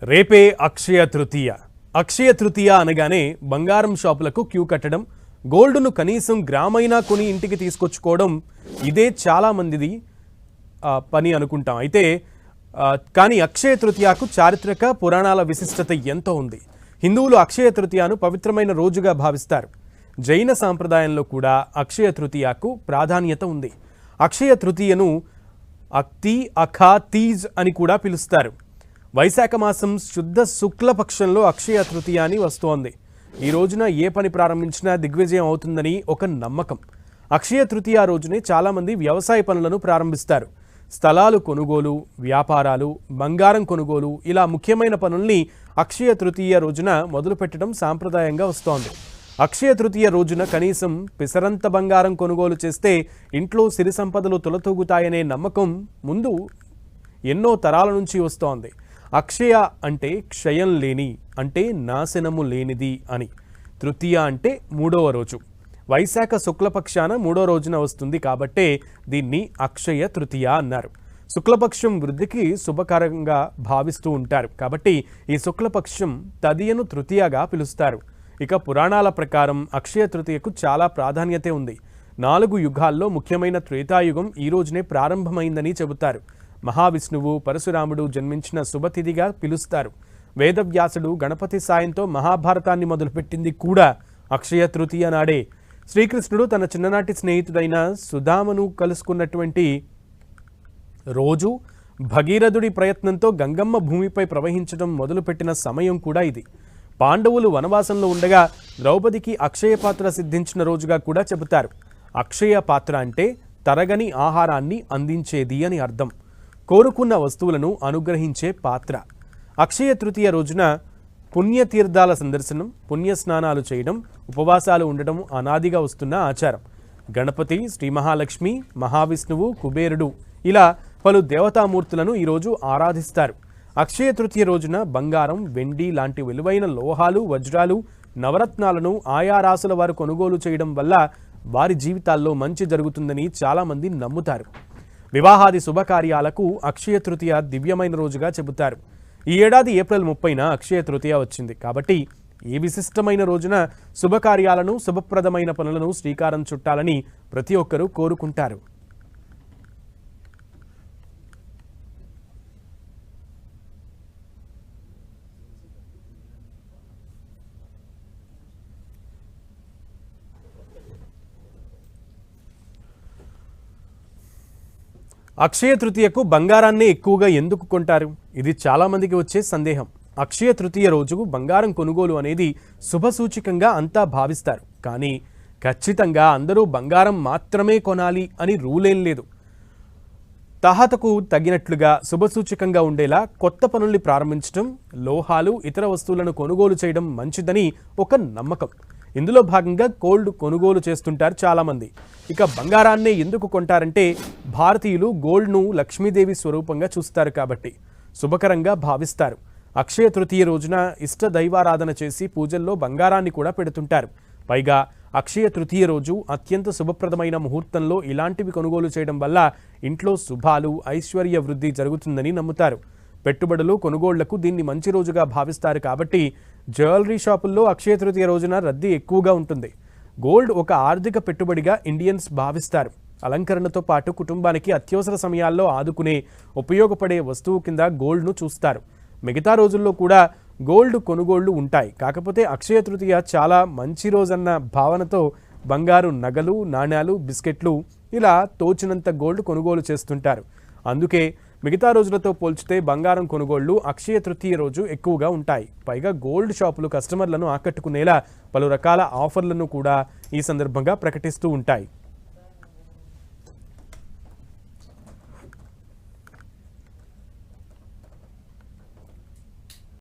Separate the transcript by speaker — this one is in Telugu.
Speaker 1: రేపే అక్షయ తృతీయ. అక్షయ తృతీయ అనగానే బంగారం షాపులకు క్యూ కట్టడం, గోల్డ్ను కనీసం గ్రామైనా కొని ఇంటికి తీసుకొచ్చుకోవడం ఇదే చాలా మందిది పని అనుకుంటాం. అయితే కానీ అక్షయ తృతీయకు చారిత్రక పురాణాల విశిష్టత ఎంతో ఉంది. హిందువులు అక్షయ తృతీయను పవిత్రమైన రోజుగా భావిస్తారు. జైన సాంప్రదాయంలో కూడా అక్షయ తృతీయకు ప్రాధాన్యత ఉంది. అక్షయ తృతీయను అక్తి అఖా తీజ్ అని కూడా పిలుస్తారు. వైశాఖ మాసం శుద్ధ శుక్లపక్షంలో అక్షయ తృతీయ అని వస్తోంది. ఈ రోజున ఏ పని ప్రారంభించినా దిగ్విజయం అవుతుందని ఒక నమ్మకం. అక్షయ తృతీయ రోజునే చాలామంది వ్యవసాయ పనులను ప్రారంభిస్తారు. స్థలాలు కొనుగోలు, వ్యాపారాలు, బంగారం కొనుగోలు ఇలా ముఖ్యమైన పనుల్ని అక్షయ తృతీయ రోజున మొదలుపెట్టడం సాంప్రదాయంగా వస్తోంది. అక్షయ తృతీయ రోజున కనీసం పిసరంత బంగారం కొనుగోలు చేస్తే ఇంట్లో సిరి సంపదలు తులతూగుతాయనే నమ్మకం ముందు ఎన్నో తరాల నుంచి వస్తోంది. అక్షయ అంటే క్షయం లేని, అంటే నాశనము లేనిది అని. తృతీయ అంటే మూడవ రోజు. వైశాఖ శుక్లపక్షాన మూడో రోజున వస్తుంది కాబట్టే దీన్ని అక్షయ తృతీయ అన్నారు. శుక్లపక్షం వృద్ధికి శుభకరంగా భావిస్తూ ఉంటారు కాబట్టి ఈ శుక్లపక్షం తదియను తృతీయగా పిలుస్తారు. ఇక పురాణాల ప్రకారం అక్షయ తృతీయకు చాలా ప్రాధాన్యత ఉంది. 4 యుగాల్లో ముఖ్యమైన త్రేతాయుగం ఈ రోజునే ప్రారంభమైందని చెబుతారు. మహావిష్ణువు, పరశురాముడు జన్మించిన శుభతిథిగా పిలుస్తారు. వేదవ్యాసుడు గణపతి సాయంతో మహాభారతాన్ని మొదలుపెట్టింది కూడా అక్షయ తృతీయ నాడే. శ్రీకృష్ణుడు తన చిన్ననాటి స్నేహితుడైన సుధామను కలుసుకున్నటువంటి రోజు, భగీరథుడి ప్రయత్నంతో గంగమ్మ భూమిపై ప్రవహించడం మొదలుపెట్టిన సమయం కూడా ఇది. పాండవులు వనవాసంలో ఉండగా ద్రౌపదికి అక్షయ పాత్ర సిద్ధించిన రోజుగా కూడా చెబుతారు. అక్షయ పాత్ర అంటే తరగని ఆహారాన్ని అందించేది అని అర్థం. కోరుకున్న వస్తువులను అనుగ్రహించే పాత్ర. అక్షయ తృతీయ రోజున పుణ్యతీర్థాల సందర్శనం, పుణ్యస్నానాలు చేయడం, ఉపవాసాలు ఉండడం అనాదిగా వస్తున్న ఆచారం. గణపతి, శ్రీ మహాలక్ష్మి, మహావిష్ణువు, కుబేరుడు ఇలా పలు దేవతామూర్తులను ఈరోజు ఆరాధిస్తారు. అక్షయ తృతీయ రోజున బంగారం, వెండి లాంటి విలువైన లోహాలు, వజ్రాలు, నవరత్నాలను ఆయా రాసుల వారు కొనుగోలు చేయడం వల్ల వారి జీవితాల్లో మంచి జరుగుతుందని చాలామంది నమ్ముతారు. వివాహాది శుభకార్యాలకు అక్షయ తృతీయ దివ్యమైన రోజుగా చెబుతారు. ఈ ఏడాది ఏప్రిల్ 30న అక్షయ తృతీయ వచ్చింది కాబట్టి ఈ విశిష్టమైన రోజున శుభకార్యాలను, శుభప్రదమైన పనులను శ్రీకారం చుట్టాలని ప్రతి ఒక్కరూ కోరుకుంటారు. అక్షయ తృతీయకు బంగారాన్నే ఎక్కువగా ఎందుకు కొంటారు? ఇది చాలామందికి వచ్చే సందేహం. అక్షయ తృతీయ రోజు బంగారం కొనుగోలు అనేది శుభసూచికంగా అంతా భావిస్తారు. కానీ ఖచ్చితంగా అందరూ బంగారం మాత్రమే కొనాలి అని రూలేం లేదు. తహతకు తగినట్లుగా శుభసూచికంగా ఉండేలా కొత్త పనుల్ని ప్రారంభించడం, లోహాలు, ఇతర వస్తువులను కొనుగోలు చేయడం మంచిదని ఒక నమ్మకం. ఇందులో భాగంగా గోల్డ్ కొనుగోలు చేస్తుంటారు చాలామంది. ఇక బంగారాన్నే ఎందుకు కొంటారంటే భారతీయులు గోల్డ్ను లక్ష్మీదేవి స్వరూపంగా చూస్తారు కాబట్టి శుభకరంగా భావిస్తారు. అక్షయ తృతీయ రోజున ఇష్ట దైవారాధన చేసి పూజల్లో బంగారాన్ని కూడా పెడుతుంటారు. పైగా అక్షయ తృతీయ రోజు అత్యంత శుభప్రదమైన ముహూర్తంలో ఇలాంటివి కొనుగోలు చేయడం వల్ల ఇంట్లో శుభాలు, ఐశ్వర్య వృద్ధి జరుగుతుందని నమ్ముతారు. పెట్టుబడులు, కొనుగోళ్లకు దీన్ని మంచి రోజుగా భావిస్తారు కాబట్టి జ్యువెలరీ షాపుల్లో అక్షయ తృతీయ రోజున రద్దీ ఎక్కువగా ఉంటుంది. గోల్డ్ ఒక ఆర్థిక పెట్టుబడిగా ఇండియన్స్ భావిస్తారు. అలంకరణతో పాటు కుటుంబానికి అత్యవసర సమయాల్లో ఆదుకునే, ఉపయోగపడే వస్తువు కింద గోల్డ్ను చూస్తారు. మిగతా రోజుల్లో కూడా గోల్డ్ కొనుగోళ్లు ఉంటాయి. కాకపోతే అక్షయ తృతీయ చాలా మంచి రోజన్న భావనతో బంగారు నగలు, నాణ్యాలు, బిస్కెట్లు ఇలా తోచినంత గోల్డ్ కొనుగోలు చేస్తుంటారు. అందుకే మిగతా రోజులతో పోల్చితే బంగారం కొనుగోళ్లు అక్షయ తృతీయ రోజు ఎక్కువగా ఉంటాయి. పైగా గోల్డ్ షాపులు కస్టమర్లను ఆకట్టుకునేలా పలు రకాల ఆఫర్లను కూడా ఈ సందర్భంగా ప్రకటిస్తూ ఉంటాయి.